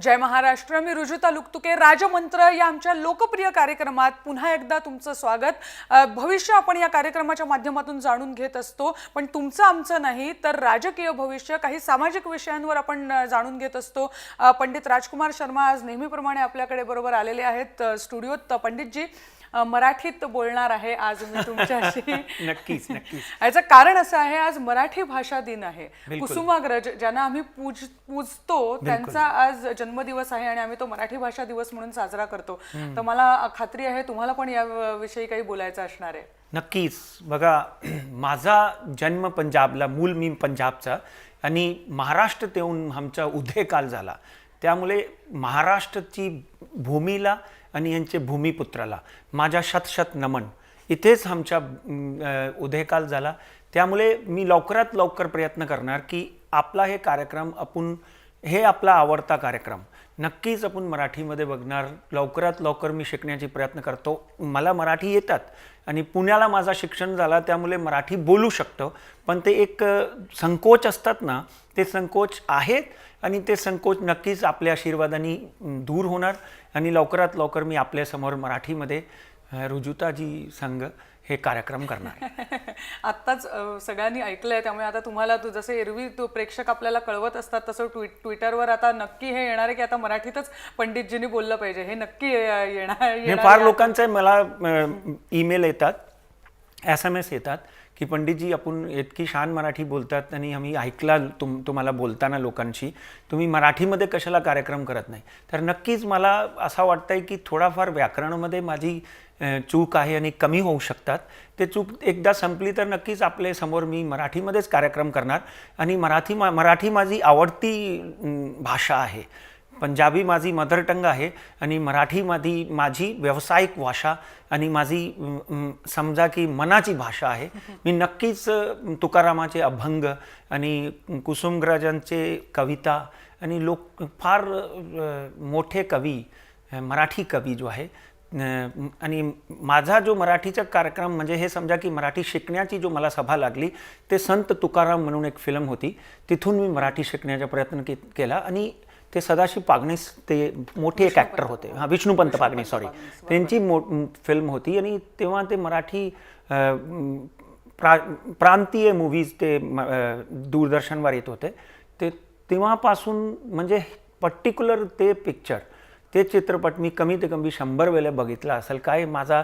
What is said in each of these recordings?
जय महाराष्ट्र. मी रुजुता लुकतुके. राजमंत्र या आमच्या लोकप्रिय कार्यक्रमात पुन्हा एकदा तुमचं स्वागत. भविष्य आपण या कार्यक्रमाच्या माध्यमातून जाणून घेत असतो, पण तुमचं आमचं नाही तर राजकीय भविष्य, काही सामाजिक विषयांवर आपण जाणून घेत असतो. पंडित राजकुमार शर्मा आज नेहमीप्रमाणे आपल्याकडे बरोबर आलेले आहेत स्टुडिओत. पंडितजी, मराठीत बोलणार आहे आज मी तुमच्याशी. नक्कीच नक्कीच. याचं कारण असं आहे, आज मराठी भाषा दिन आहे. कुसुमाग्रज ज्यांना आम्ही पूजतो त्यांचा आज जन्मदिवस आहे आणि आम्ही तो मराठी भाषा दिवस म्हणून साजरा करतो. तर मला खात्री आहे तुम्हाला पण याविषयी काही बोलायचं असणार आहे. नक्कीच. बघा, माझा जन्म पंजाबला, मूल मी पंजाबचा आणि महाराष्ट्रात येऊन आमचा उदयकाल झाला. त्यामुळे महाराष्ट्राची भूमीला आणि यांचे भूमिपुत्राला माझ्या शत नमन. इथेच आमचा उदयकाल झाला. त्यामुळे मी लवकरात लवकर प्रयत्न करणार की आपला हे कार्यक्रम हे आपला आवडता कार्यक्रम नक्कीच आपण मराठीमध्ये बघणार. लवकरात लवकर मी शिकण्याची प्रयत्न करतो. मला मराठी येतात आणि पुण्याला माझा शिक्षण झाला, त्यामुळे मराठी बोलू शकतो. पण ते एक संकोच असतात ना, ते संकोच आहेत आणि ते संकोच नक्कीच आपल्या आशीर्वादाने दूर होणार आणि लवकरात लवकर मी आपल्यासमोर मराठीमध्ये रुजुताजी संघ हे कार्यक्रम करणार. आत्ताच सगळ्यांनी ऐकलंय, त्यामुळे आता तुम्हाला जसे एरवी प्रेक्षक आपल्याला कळवत असतात तसं ट्विटरवर आता नक्की हे येणार आहे की आता मराठीतच पंडितजींनी बोललं पाहिजे. हे नक्की येणार. फार लोकांचे मला ईमेल येतात, SMS येतात की पंडितजी आपण इतकी छान मराठी बोलतात आणि आम्ही ऐकला तुम्हाला बोलताना लोकांशी, तुम्ही मराठीमध्ये कशाला कार्यक्रम करत नाही. तर नक्कीच मला असं वाटतंय की थोडाफार व्याकरणामध्ये माझी चूक आहे आणि कमी होऊ शकतात. ते चूक एकदा संपली तर नक्कीच आपल्या समोर मी मराठीमध्येच कार्यक्रम करणार. आणि मराठी माझी आवडती भाषा आहे. पंजाबी माझी मदर टंग आहे आणि मराठी माझी व्यावसायिक भाषा आणि माझी समजा की मनाची भाषा आहे. मी नक्कीच तुकारामाचे अभंग आणि कुसुमाग्रजांचे कविता आणि फार मोठे कवी, मराठी कवी जो आहे. आणि माझा जो मराठीचा कार्यक्रम म्हणजे हे समजा की मराठी शिकण्याची जो मला सभा लागली ते संत तुकाराम म्हणून एक फिल्म होती, तिथून मी मराठी शिकण्याचा प्रयत्न केला. आणि ते सदाशिव पागणीस ते मोठे एक ॲक्टर होते, विष्णुपंत पागणीस, सॉरी, त्यांची फिल्म होती. आणि तेव्हा ते मराठी प्रांतीय मूव्हीज ते दूरदर्शनवर येत होते. ते तेव्हापासून म्हणजे पर्टिक्युलर ते पिक्चर, ते चित्रपट मी कमीत कमी 100 वेळा बघितला असेल. काय माझा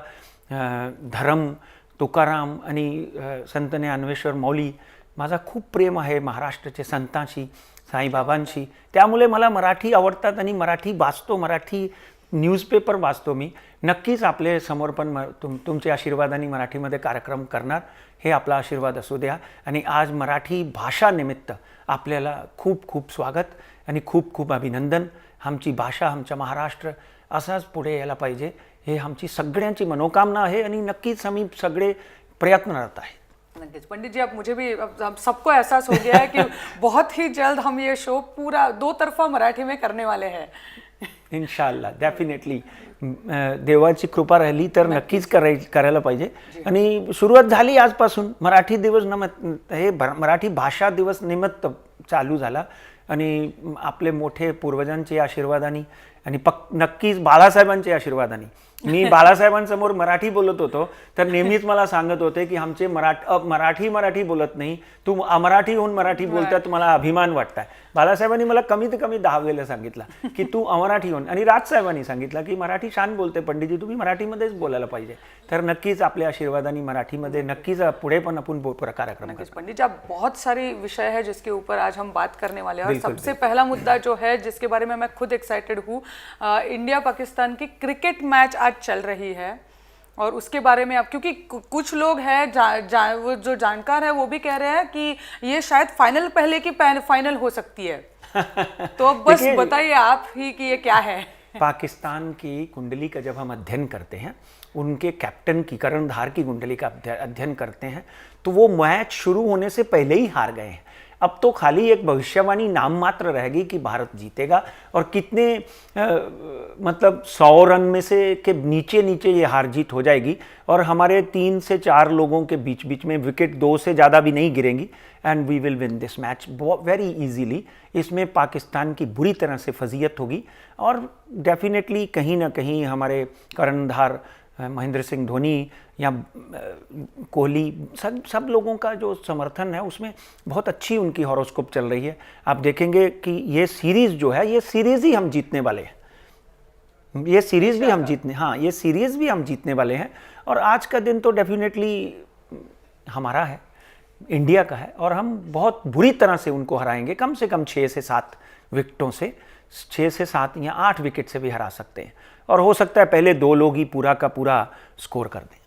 धर्म, तुकाराम आणि संत ज्ञानेश्वर माऊली, माझा खूप प्रेम आहे महाराष्ट्राचे संतांशी, साईबाबांशी. त्यामुळे मला मराठी आवडतात आणि मराठी वाचतो, मराठी न्यूजपेपर वाचतो मी. नक्कीच आपले समोर पण तुमच्या आशीर्वादाने मराठीमध्ये कार्यक्रम करणार. हे आपला आशीर्वाद असू द्या. आणि आज मराठी भाषा निमित्त आपल्याला खूप खूप स्वागत आणि खूप खूप अभिनंदन. आमची भाषा, आमचा महाराष्ट्र असाच पुढे यायला पाहिजे, हे आमची सगळ्यांची मनोकामना आहे आणि नक्कीच आम्ही सगळे प्रयत्नरत आहेत. नक्कीच पंडित जी, अब मुझे भी सबको एहसास हो गया है कि बहुत ही जल्द हम ये शो पूरा 2 तरफा मराठी में करने वाले हैं. इन्शाअल्लाह, डेफिनेटली. देवाची कृपा राहिली तर नक्कीच करायला पाहिजे. आणि सुरुवात झाली आजपासून. मराठी दिवस हे मराठी भाषा दिवस निमित्त चालू झाला आणि आपले मोठे पूर्वजांचे आशीर्वादाने आणि नक्कीच बाळासाहेबांचे आशीर्वादाने. मी बाळासाहेबांसमोर मराठी बोलत होतो तर नेहमीच मला सांगत होते की आमचे मराठी बोलत नाही, तू अमराठी होऊन मराठी बोलतात, मला अभिमान वाटताय. बाळासाहेबांनी मला कमीत कमी 10 वेळेला सांगितलं की तू अमराठी होऊन. आणि राजसाहेबांनी सांगितलं की मराठी छान बोलते पंडितजी, तुम्ही मराठीमध्येच बोलायला पाहिजे. तर नक्कीच आपल्या आशीर्वादाने मराठीमध्ये नक्कीच पुढे पण आपण कार्यक्रम करें. पंडित जी, बहुत सारी विषय है जिसके ऊपर आज हम बात करने वाले हैं. और सबसे पहला मुद्दा जो है जिसके बारे में मैं खुद एक्साइटेड हूँ, इंडिया पाकिस्तान की क्रिकेट मैच आज चल रही है और उसके बारे में आप, क्योंकि कुछ लोग हैं वो जो जानकार है वो भी कह रहे हैं कि ये शायद फाइनल पहले की फाइनल हो सकती है. तो अब बस बताइए आप ही कि ये क्या है. पाकिस्तान की कुंडली का जब हम अध्ययन करते हैं, उनके कैप्टन की, कर्णधार की कुंडली का अध्ययन करते हैं, तो वो मैच शुरू होने से पहले ही हार गए हैं. अब तो खाली एक भविष्यवाणी नाम मात्र रहेगी कि भारत जीतेगा, और कितने मतलब 100 रन में से के नीचे नीचे ये हार जीत हो जाएगी, और हमारे 3 से 4 लोगों के बीच बीच में विकेट 2 से ज़्यादा भी नहीं गिरेंगी, and we will win this match very easily. इसमें पाकिस्तान की बुरी तरह से फजीयत होगी, और डेफिनेटली कहीं ना कहीं हमारे कर्णधार महेंद्र सिंह धोनी या कोहली सब लोगों का जो समर्थन है उसमें बहुत अच्छी उनकी हॉरोस्कोप चल रही है। आप देखेंगे कि ये सीरीज़ जो है, ये सीरीज़ ही हम जीतने वाले हैं, ये सीरीज़ भी हम जीतने, हाँ ये सीरीज़ भी हम जीतने वाले हैं। और आज का दिन तो डेफिनेटली हमारा है, इंडिया का है, और हम बहुत बुरी तरह से उनको हराएंगे, कम से कम 6 से 7 विकेटों से, 6 से 7 या 8 विकेट से भी हरा सकते हैं, और हो सकता है पहले 2 लोग ही पूरा का पूरा स्कोर कर दें।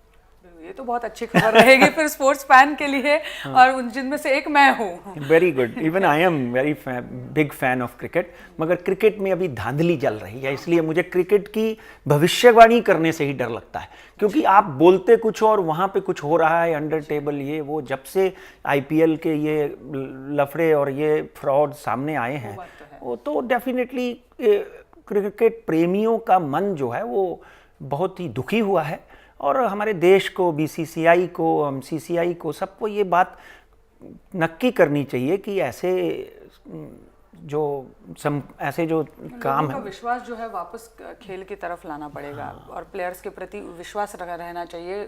ये तो बहुत अच्छी खबर रहेगी फिर स्पोर्ट्स फैन के लिए, और उन जिनमें से एक मैं हूँ। Very good, even I am very big fan of cricket, मगर क्रिकेट में अभी धांधली चल रही है, इसलिए मुझे क्रिकेट की भविष्यवाणी करने से ही डर लगता है, क्योंकि आप बोलते कुछ और वहाँ पे कुछ हो रहा है अंडर टेबल। ये वो जब से IPL के ये लफड़े और ये फ्रॉड सामने आए हैं, वो तो डेफिनेटली क्रिकेट प्रेमियों का मन जो है वो बहुत ही दुखी हुआ है, और हमारे देश को, BCCI को, MCCI को, सबको ये बात नक्की करनी चाहिए कि ऐसे जो काम है, विश्वास जो है वापस खेल की तरफ लाना पड़ेगा, और प्लेयर्स के प्रति विश्वास रहना चाहिए।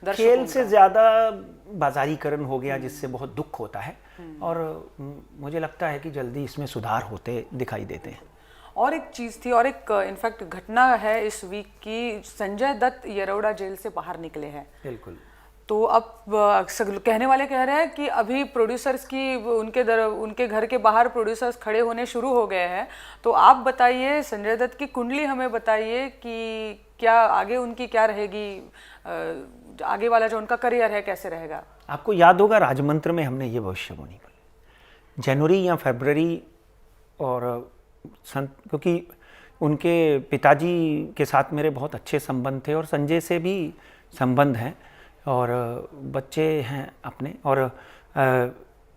खेल से ज़्यादा बाजारीकरण हो गया, जिससे बहुत दुख होता है, और मुझे लगता है कि जल्दी इसमें सुधार होते दिखाई देते हैं। और एक चीज़ थी, और एक इनफैक्ट घटना है इस वीक की, संजय दत्त येरौडा जेल से बाहर निकले हैं। बिल्कुल। तो अब कहने वाले कह रहे हैं कि अभी प्रोड्यूसर्स की उनके घर के बाहर प्रोड्यूसर्स खड़े होने शुरू हो गए हैं। तो आप बताइए, संजय दत्त की कुंडली हमें बताइए कि क्या आगे उनकी क्या रहेगी, आगे वाला जो उनका करियर है कैसे रहेगा। आपको याद होगा राजमंत्र में हमने ये भविष्यवाणी बोली, जनवरी या फरवरी, और क्योंकि उनके पिताजी के साथ मेरे बहुत अच्छे संबंध थे, और संजय से भी संबंध हैं, और बच्चे हैं अपने, और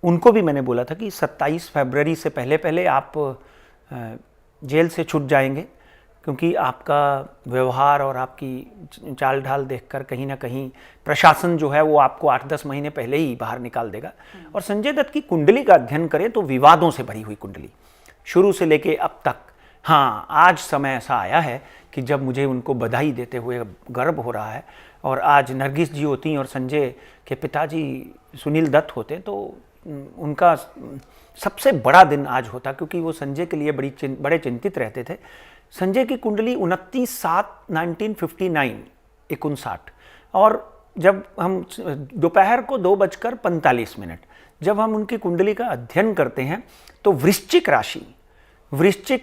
उनको भी मैंने बोला था कि 27 फरवरी से पहले पहले आप जेल से छूट जाएंगे, क्योंकि आपका व्यवहार और आपकी चाल ढाल देखकर कहीं ना कहीं प्रशासन जो है वो आपको 8-10 महीने पहले ही बाहर निकाल देगा। और संजय दत्त की कुंडली का अध्ययन करें तो विवादों से भरी हुई कुंडली, शुरू से लेके अब तक। हाँ, आज समय ऐसा आया है कि जब मुझे उनको बधाई देते हुए गर्व हो रहा है, और आज नरगिस जी होती और संजय के पिताजी सुनील दत्त होते तो उनका सबसे बड़ा दिन आज होता, क्योंकि वो संजय के लिए बड़े चिंतित रहते थे। संजय की कुंडली 29/7/1959, और जब हम दोपहर को 2:45 जब हम उनकी कुंडली का अध्ययन करते हैं तो वृश्चिक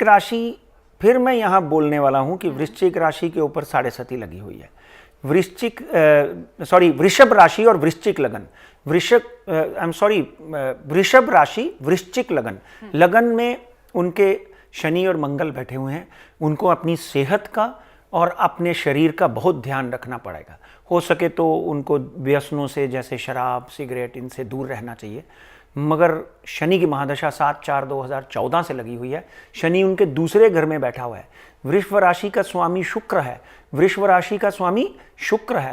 राशि, फिर मैं यहाँ बोलने वाला हूँ कि वृश्चिक राशि के ऊपर 7.5 लगी हुई है। वृषभ राशि और वृश्चिक लगन, वृषभ राशि वृश्चिक लगन में उनके शनि और मंगल बैठे हुए हैं। उनको अपनी सेहत का और अपने शरीर का बहुत ध्यान रखना पड़ेगा। हो सके तो उनको व्यसनों से, जैसे शराब, सिगरेट, इनसे दूर रहना चाहिए। मगर शनि की महादशा 7/4/2014 से लगी हुई है। शनि उनके दूसरे घर में बैठा हुआ है। वृषभ राशि का स्वामी शुक्र है,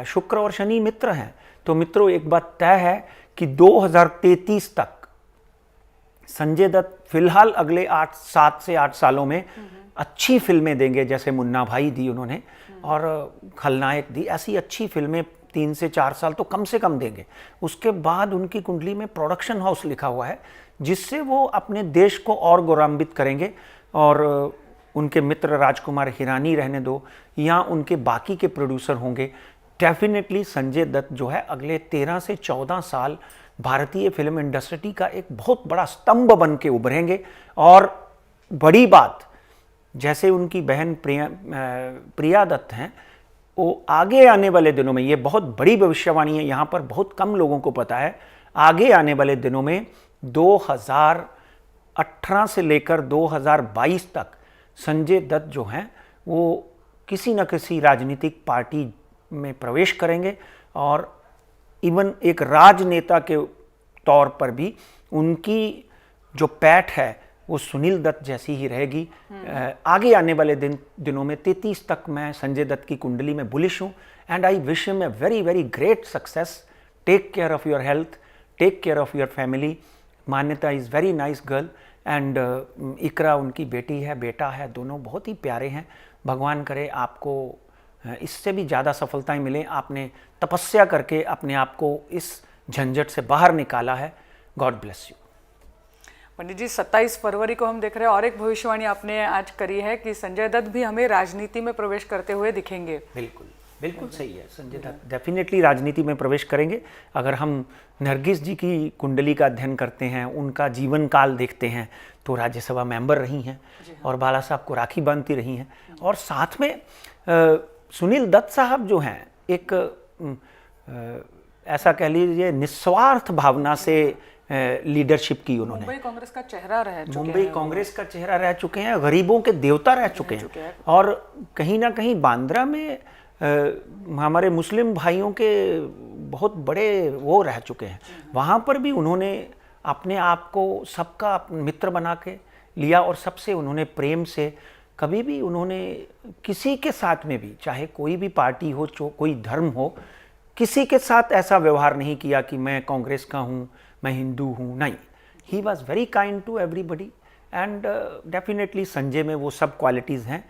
शुक्र और शनि मित्र हैं। तो मित्रों, एक बात तय है कि 2033 तक संजय दत्त फिलहाल अगले 7 से 8 सालों में अच्छी फिल्में देंगे, जैसे मुन्ना भाई दी उन्होंने, और खलनायक दी। ऐसी अच्छी फिल्में 3 से 4 साल तो कम से कम देंगे। उसके बाद उनकी कुंडली में प्रोडक्शन हाउस लिखा हुआ है, जिससे वो अपने देश को और गौरवान्वित करेंगे। और उनके मित्र राजकुमार हिरानी रहने दो, या उनके बाकी के प्रोड्यूसर होंगे, डेफिनेटली संजय दत्त जो है अगले 13 से 14 साल भारतीय फिल्म इंडस्ट्री का एक बहुत बड़ा स्तंभ बन के उभरेंगे। और बड़ी बात, जैसे उनकी बहन प्रिया दत्त हैं, वो आगे आने वाले दिनों में, ये बहुत बड़ी भविष्यवाणी है, यहाँ पर बहुत कम लोगों को पता है, आगे आने वाले दिनों में 2018 से लेकर 2022 तक संजय दत्त जो हैं वो किसी न किसी राजनीतिक पार्टी में प्रवेश करेंगे, और इवन एक राजनेता के तौर पर भी उनकी जो पैठ है वो सुनील दत्त जैसी ही रहेगी। आगे आने वाले दिनों में 33 तक मैं संजय दत्त की कुंडली में बुलिश हूँ and I wish him a very very great success. Take care of your health, take care of your family. Manyata is very nice girl and Iqra उनकी बेटी है, बेटा है, दोनों बहुत ही प्यारे हैं। भगवान करे आपको इससे भी ज़्यादा सफलताएं मिलें। आपने तपस्या करके अपने आप को इस झंझट से बाहर निकाला है। God bless you. Pandit ji, 27 फरवरी को हम देख रहे हैं और एक भविष्यवाणी आपने आज करी है कि संजय दत्त भी हमें राजनीति में प्रवेश करते हुए दिखेंगे। बिल्कुल बिल्कुल सही है। संजय दत्त डेफिनेटली राजनीति में प्रवेश करेंगे। अगर हम नरगिस जी की कुंडली का अध्ययन करते हैं, उनका जीवन काल देखते हैं, तो राज्यसभा मेंबर रही हैं और बाला साहब को राखी बांधती रही हैं। और साथ में सुनील दत्त साहब जो हैं, एक ऐसा कह लीजिए निस्वार्थ भावना से लीडरशिप की उन्होंने। मुंबई कांग्रेस का चेहरा रह चुके हैं। मुंबई कांग्रेस का चेहरा रह चुके हैं, गरीबों के देवता रह चुके हैं। और कहीं ना कहीं बांद्रा में हमारे मुस्लिम भाइयों के बहुत बड़े वो रह चुके हैं। वहाँ पर भी उन्होंने अपने आप को सबका मित्र बना के लिया और सबसे उन्होंने प्रेम से, कभी भी उन्होंने किसी के साथ में भी, चाहे कोई भी पार्टी हो, कोई धर्म हो, किसी के साथ ऐसा व्यवहार नहीं किया कि मैं कांग्रेस का हूँ, मैं हिंदू हूँ। नहीं, he was very kind to everybody and definitely Sanjay में वो सब क्वालिटीज़ हैं।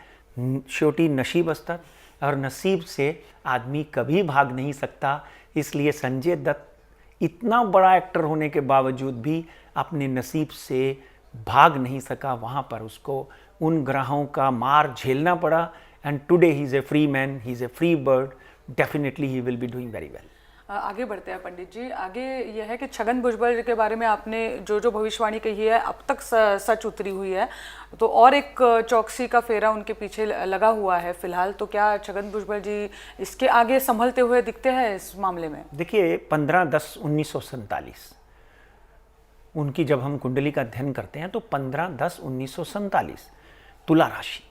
छोटी नसीब अस्तर और नसीब से आदमी कभी भाग नहीं सकता। इसलिए संजय दत्त इतना बड़ा एक्टर होने के बावजूद भी अपने नसीब से भाग नहीं सका। वहाँ पर उसको उन ग्रहों का मार झेलना पड़ा and today he is a free man, he is a free bird. Definitely he will be doing very well. आगे बढ़ते हैं पंडित जी। आगे यह है कि छगन भुजबल के बारे में आपने जो जो भविष्यवाणी कही है अब तक सच उतरी हुई है, तो और एक चौकसी का फेरा उनके पीछे लगा हुआ है फिलहाल। तो क्या छगन भुजबल जी इसके आगे संभलते हुए दिखते हैं इस मामले में? देखिए, 15/10/1947 उनकी जब हम कुंडली का अध्ययन करते हैं तो 15/10/1947 तुला राशि।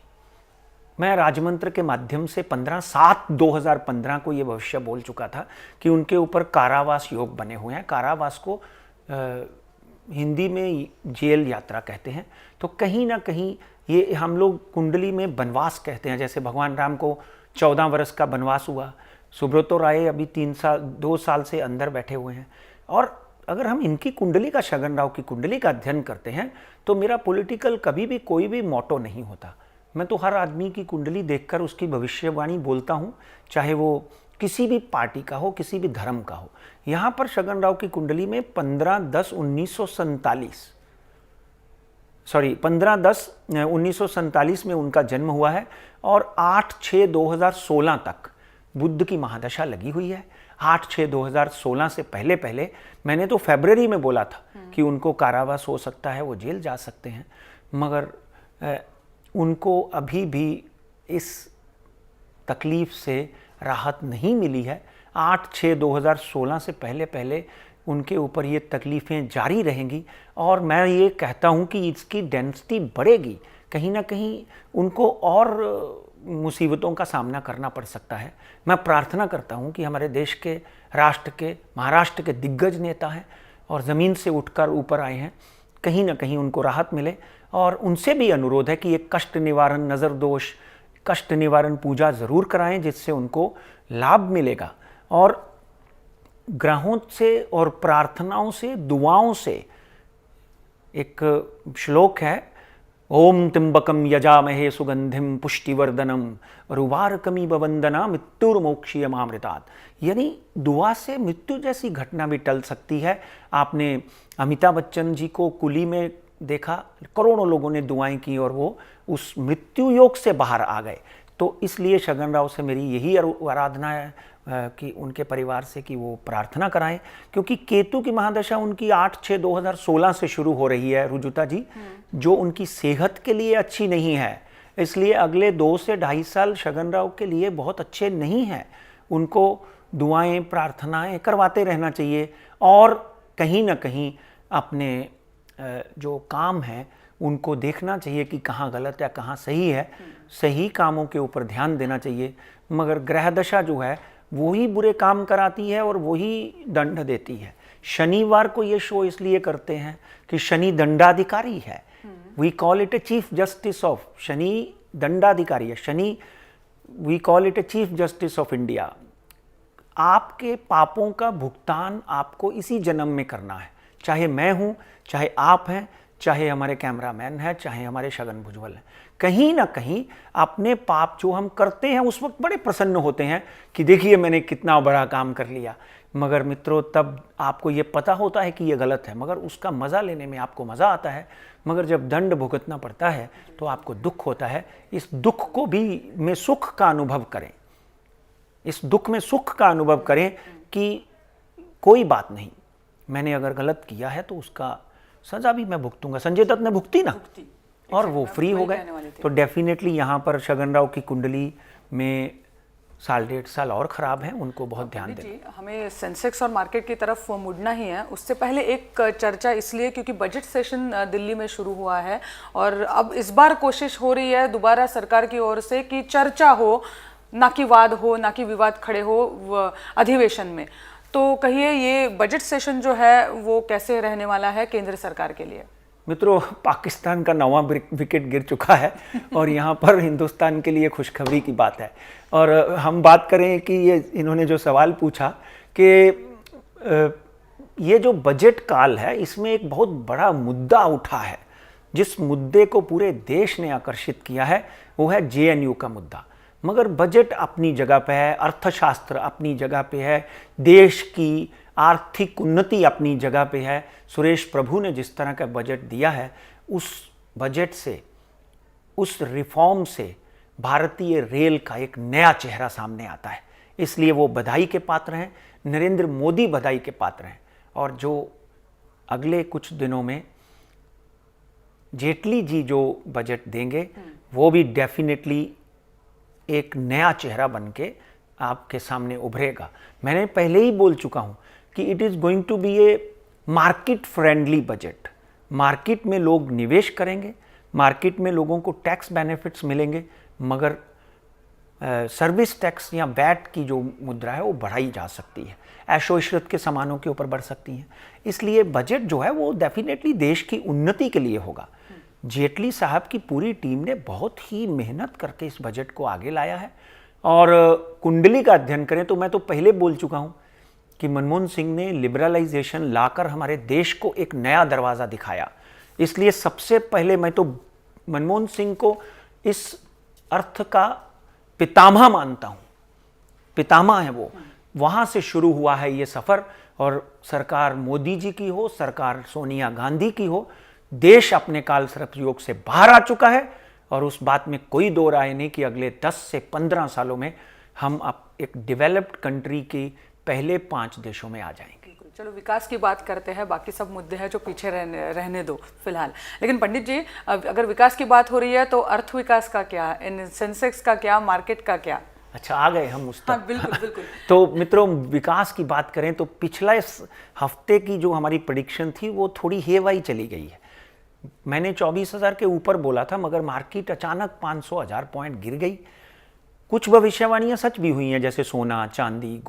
मैं राजमंत्र के माध्यम से 15/7/2015 को ये भविष्य बोल चुका था कि उनके ऊपर कारावास योग बने हुए हैं। कारावास को हिंदी में जेल यात्रा कहते हैं। तो कहीं ना कहीं ये हम लोग कुंडली में वनवास कहते हैं। जैसे भगवान राम को 14 वर्ष का वनवास हुआ, सुब्रतो राय अभी 2 साल से अंदर बैठे हुए हैं। और अगर हम इनकी कुंडली का, छगन राव की कुंडली का अध्ययन करते हैं तो मेरा पॉलिटिकल कभी भी कोई भी मोटो नहीं होता। मैं तो हर आदमी की कुंडली देखकर उसकी भविष्यवाणी बोलता हूँ, चाहे वो किसी भी पार्टी का हो, किसी भी धर्म का हो। यहाँ पर छगन राव की कुंडली में 15/10/1947 में उनका जन्म हुआ है और 8/6/2016 तक बुध की महादशा लगी हुई है। 8/6/2016 से पहले मैंने तो फरवरी में बोला था कि उनको कारावास हो सकता है, वो जेल जा सकते हैं, मगर उनको अभी भी इस तकलीफ से राहत नहीं मिली है। 8/6/2016 से पहले उनके ऊपर ये तकलीफ़ें जारी रहेंगी और मैं ये कहता हूँ कि इसकी डेंसिटी बढ़ेगी। कहीं ना कहीं उनको और मुसीबतों का सामना करना पड़ सकता है। मैं प्रार्थना करता हूँ कि हमारे देश के, राष्ट्र के, महाराष्ट्र के दिग्गज नेता हैं और ज़मीन से उठकर ऊपर आए हैं, कहीं ना कहीं उनको राहत मिले। और उनसे भी अनुरोध है कि एक कष्ट निवारण, नज़र दोष कष्ट निवारण पूजा ज़रूर कराएं, जिससे उनको लाभ मिलेगा। और ग्रहों से और प्रार्थनाओं से, दुआओं से, एक श्लोक है, ओम त्र्यंबकम यजामहे सुगंधिम पुष्टिवर्धनम रुवारकमिव वंदना मृत्युर्मोक्षीयमामृतात्। यानी दुआ से मृत्यु जैसी घटना भी टल सकती है। आपने अमिताभ बच्चन जी को कुली में देखा, करोड़ों लोगों ने दुआएं की और वो उस मृत्यु योग से बाहर आ गए। तो इसलिए छगन राव से मेरी यही आराधना है कि उनके परिवार से कि वो प्रार्थना कराएं, क्योंकि केतु की महादशा उनकी 8/6/2016 से शुरू हो रही है रुजुता जी, जो उनकी सेहत के लिए अच्छी नहीं है। इसलिए अगले 2 से 2.5 साल छगन राव के लिए बहुत अच्छे नहीं हैं। उनको दुआएं, प्रार्थनाएं करवाते रहना चाहिए और कहीं ना कहीं अपने जो काम है उनको देखना चाहिए कि कहाँ गलत या कहाँ सही है। सही कामों के ऊपर ध्यान देना चाहिए। मगर ग्रह दशा जो है वही बुरे काम कराती है और वही दंड देती है। शनिवार को ये शो इसलिए करते हैं कि शनि दंडाधिकारी है। We call it a chief justice of, Shani दंडाधिकारी है, Shani we call it a chief justice of India. आपके पापों का भुगतान आपको इसी जन्म में करना है, चाहे मैं हूं, चाहे आप हैं, चाहे हमारे कैमरामैन हैं, चाहे हमारे शगन भुजबल हैं। कहीं ना कहीं अपने पाप जो हम करते हैं उस वक्त बड़े प्रसन्न होते हैं कि देखिए मैंने कितना बड़ा काम कर लिया, मगर मित्रों तब आपको ये पता होता है कि ये गलत है, मगर उसका मज़ा लेने में आपको मज़ा आता है। मगर जब दंड भुगतना पड़ता है तो आपको दुख होता है। इस दुख को भी में सुख का अनुभव करें, इस दुख में सुख का अनुभव करें कि कोई बात नहीं, मैंने अगर गलत किया है तो उसका सजा भी मैं भुगतूंगा। संजय दत्त ने भुगती ना, और वो फ्री हो गए। तो डेफिनेटली यहाँ पर छगन राव की कुंडली में 1.5 साल और खराब है, उनको बहुत ध्यान दें। जी, हमें सेंसेक्स और मार्केट की तरफ मुड़ना ही है। उससे पहले एक चर्चा इसलिए क्योंकि बजट सेशन दिल्ली में शुरू हुआ है और अब इस बार कोशिश हो रही है दोबारा सरकार की ओर से कि चर्चा हो, ना कि वाद हो, ना कि विवाद खड़े हो अधिवेशन में। तो कहिए ये बजट सेशन जो है वो कैसे रहने वाला है केंद्र सरकार के लिए? मित्रों, पाकिस्तान का 9वां विकेट गिर चुका है और यहाँ पर हिंदुस्तान के लिए खुशखबरी की बात है। और हम बात करें कि ये इन्होंने जो सवाल पूछा कि ये जो बजट काल है इसमें एक बहुत बड़ा मुद्दा उठा है। जिस मुद्दे को पूरे देश ने आकर्षित किया है वो है जेएनयू का मुद्दा। मगर बजट अपनी जगह पे है, अर्थशास्त्र अपनी जगह पे है, देश की आर्थिक उन्नति अपनी जगह पे है। सुरेश प्रभु ने जिस तरह का बजट दिया है उस बजट से, उस रिफॉर्म से भारतीय रेल का एक नया चेहरा सामने आता है। इसलिए वो बधाई के पात्र हैं, नरेंद्र मोदी बधाई के पात्र हैं। और जो अगले कुछ दिनों में जेटली जी जो बजट देंगे वो भी डेफिनेटली एक नया चेहरा बन के आपके सामने उभरेगा। मैंने पहले ही बोल चुका हूं कि it is going to be a market friendly budget. Market में लोग निवेश करेंगे, मार्केट में लोगों को टैक्स बेनिफिट्स मिलेंगे, मगर सर्विस टैक्स या वैट की जो मुद्रा है वो बढ़ाई जा सकती है, ऐशो इशरत के सामानों के ऊपर बढ़ सकती हैं। इसलिए बजट जो है वो डेफिनेटली देश की उन्नति के लिए होगा। जेटली साहब की पूरी टीम ने बहुत ही मेहनत करके इस बजट को आगे लाया है। और कुंडली का अध्ययन करें तो मैं तो पहले बोल चुका हूं कि मनमोहन सिंह ने लिबरलाइजेशन लाकर हमारे देश को एक नया दरवाज़ा दिखाया। इसलिए सबसे पहले मैं तो मनमोहन सिंह को इस अर्थ का पितामह मानता हूं, पितामह है वो। वहाँ से शुरू हुआ है ये सफ़र। और सरकार मोदी जी की हो, सरकार सोनिया गांधी की हो, देश अपने काल सर्पयोग से बाहर आ चुका है। और उस बात में कोई दो राय नहीं कि अगले 10 से 15 सालों में हम अब एक डेवलप्ड कंट्री की पहले 5 देशों में आ जाएंगे। चलो विकास की बात करते हैं, बाकी सब मुद्दे हैं जो पीछे रहने दो फिलहाल। लेकिन पंडित जी, अगर विकास की बात हो रही है तो अर्थ विकास का क्या, इन सेंसेक्स का क्या, मार्केट का क्या? अच्छा, आ गए हम उस तक। हाँ, बिल्कुल बिल्कुल। तो मित्रों, विकास की बात करें तो पिछला इस हफ्ते की जो हमारी प्रेडिक्शन थी वो थोड़ी हेवाई चली गई है। मैंने 24,000 के ऊपर बोला था, मगर मार्केट अचानक 500,000 पॉइंट गिर गई। कुछ भविष्यवाणियां सच भी हुई हैं, जैसे सोना, चांदी,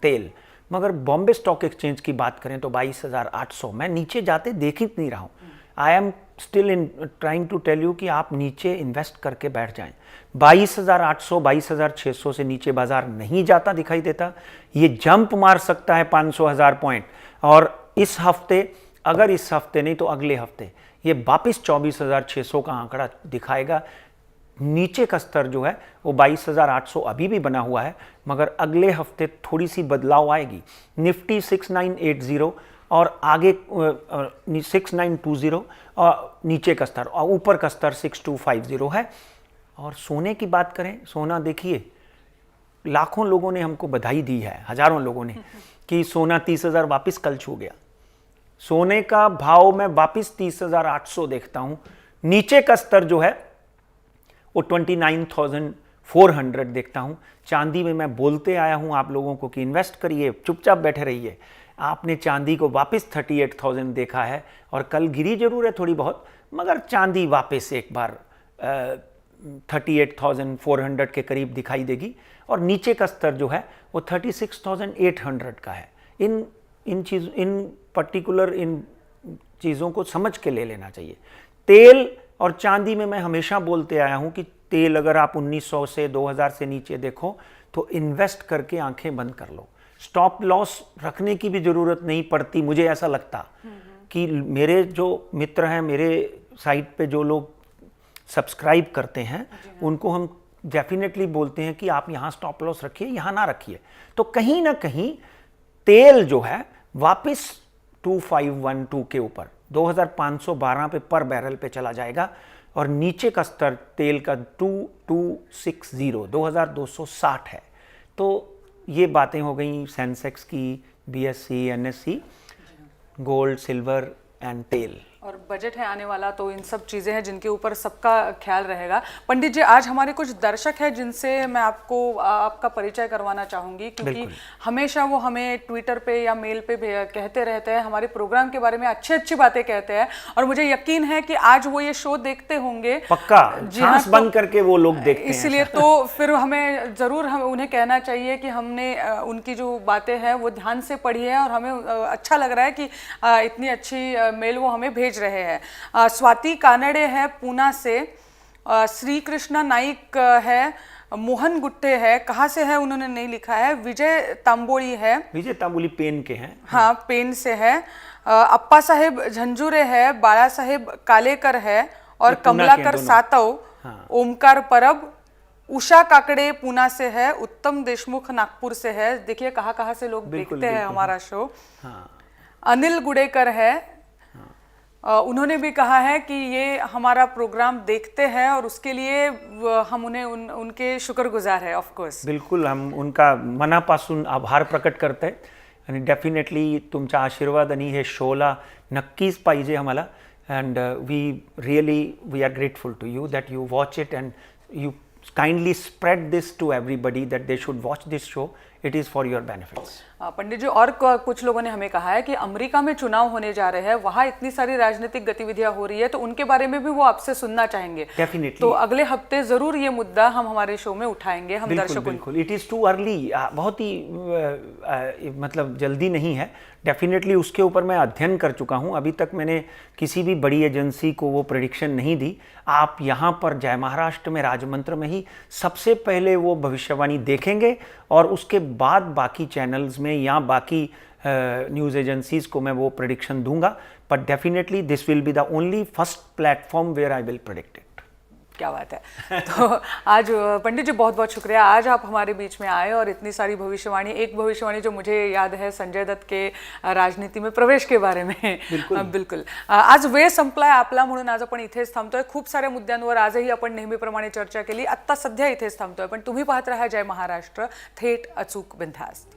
तेल। मगर बॉम्बे स्टॉक एक्सचेंज की बात करें तो 22,800, मैं नीचे जाते देख ही नहीं रहा हूँ। I am still in trying to tell you कि आप नीचे इन्वेस्ट करके बैठ जाएं। 22,800, 22,600 से नीचे बाजार नहीं जाता दिखाई देता। ये जंप मार सकता है 500,000 पॉइंट। और इस हफ्ते, अगर इस हफ्ते नहीं तो अगले हफ्ते ये वापस 24,600 का आंकड़ा दिखाएगा। नीचे का स्तर जो है वो 22,800 अभी भी बना हुआ है, मगर अगले हफ्ते थोड़ी सी बदलाव आएगी। निफ्टी 6980 और आगे 6920 और नीचे का स्तर, और ऊपर का स्तर 6250 है। और सोने की बात करें, सोना देखिए, लाखों लोगों ने हमको बधाई दी है, हजारों लोगों ने, कि सोना 30,000 वापस कल छू गया। सोने का भाव मैं वापस 30,800 देखता हूं। नीचे का स्तर जो है वो 29,400 देखता हूं। चांदी में मैं बोलते आया हूं आप लोगों को कि इन्वेस्ट करिए, चुपचाप बैठे रहिए। आपने चांदी को वापस 38,000 देखा है, और कल गिरी जरूर है थोड़ी बहुत, मगर चांदी वापस एक बार 38,400 के करीब दिखाई देगी। और नीचे का स्तर जो है वो 36,800 का है। इन इन पर्टिकुलर इन चीज़ों को समझ के ले लेना चाहिए। तेल और चांदी में मैं हमेशा बोलते आया हूं कि तेल अगर आप 1900 से 2000 से नीचे देखो तो इन्वेस्ट करके आंखें बंद कर लो। स्टॉप लॉस रखने की भी जरूरत नहीं पड़ती। मुझे ऐसा लगता कि मेरे जो मित्र हैं, मेरे साइट पे जो लोग सब्सक्राइब करते हैं, उनको हम डेफिनेटली बोलते हैं कि आप यहाँ स्टॉप लॉस रखिए, यहाँ ना रखिए। तो कहीं ना कहीं तेल जो है वापस 2512 के ऊपर 2512 पे पर बैरल पे चला जाएगा और नीचे का स्तर तेल का 2260 2260 है। तो ये बातें हो गई सेंसेक्स की, BSc, NSC, gold, silver and तेल। और बजट है आने वाला, तो इन सब चीज़ें हैं जिनके ऊपर सबका ख्याल रहेगा। पंडित जी, आज हमारे कुछ दर्शक हैं जिनसे मैं आपका परिचय करवाना चाहूँगी, क्योंकि हमेशा वो हमें ट्विटर पे या मेल पे कहते रहते हैं, हमारे प्रोग्राम के बारे में अच्छी अच्छी बातें कहते हैं, और मुझे यकीन है कि आज वो ये शो देखते होंगे। पक्का सांस बंद करके वो लोग देखते हैं। इसलिए तो फिर हमें ज़रूर उन्हें कहना चाहिए कि हमने उनकी जो बातें हैं वो ध्यान से पढ़ी है, और हमें अच्छा लग रहा है कि इतनी अच्छी मेल वो हमें भेज रहे हैं। स्वाति कानड़े है पूना से, श्री कृष्णा नाइक है, मोहन गुट्टे है, कहाँ से है उन्होंने नहीं लिखा है, विजय तांबोली है, विजय तांबोली पेन के हैं, हाँ पेन से है, अप्पा साहेब झंझुरे है, बाला साहेब कालेकर है, और कमलाकर सातव, ओमकार परब, उषा काकड़े पूना से है, उत्तम देशमुख नागपुर से है। देखिए कहाँ से लोग देखते हैं हमारा शो। अनिल गुडेकर है, उन्होंने भी कहा है कि ये हमारा प्रोग्राम देखते हैं और उसके लिए हम उन्हें उनके शुक्रगुजार है। ऑफ कोर्स बिल्कुल, हम उनका मनापासून आभार प्रकट करते आणि डेफिनेटली तुमचा आशीर्वाद आणि हे शोला नक्कीच पाहिजे आम्हाला. And we are grateful to you that you watch it and you kindly spread this to everybody that they should watch this show. It is for your benefits. पंडित जी, और कुछ लोगों ने हमें कहा है कि अमेरिका में चुनाव होने जा रहे हैं, वहाँ इतनी सारी राजनीतिक गतिविधियां हो रही है, तो उनके बारे में भी वो आपसे सुनना चाहेंगे। Definitely. तो अगले हफ्ते जरूर ये मुद्दा हम हमारे शो में उठाएंगे, हम दर्शकों। बिल्कुल, इट इज़ टू अर्ली, बहुत ही मतलब जल्दी नहीं है। डेफिनेटली उसके ऊपर मैं अध्ययन कर चुका हूँ। अभी तक मैंने किसी भी बड़ी एजेंसी को वो प्रेडिक्शन नहीं दी। आप यहाँ पर जय महाराष्ट्र में राजमंत्र में ही सबसे पहले वो भविष्यवाणी देखेंगे, और उसके बाद बाकी चैनल्स में या बाकी न्यूज़ एजेंसीज को मैं वो प्रेडिक्शन दूंगा। But definitely this will be the only first platform where I will predict it. क्या बात है। तो आज पंडित जी बहुत बहुत शुक्रिया, आज आप हमारे बीच में आए और इतनी सारी भविष्यवाणी, एक भविष्यवाणी जो मुझे याद है संजय दत्त के राजनीती में प्रवेश के बारे में। बिल्कुल आज वेळ संपलाय आपला, म्हणून आज आपण इथेच थांबतोय। खूप साऱ्या मुद्द्यांवर आजही आपण नेहमीप्रमाणे चर्चा केली, आत्ता सध्या इथेच थांबतोय, पण तुम्ही पाहत राहा जय महाराष्ट्र, थेट अचूक बिनधास्त।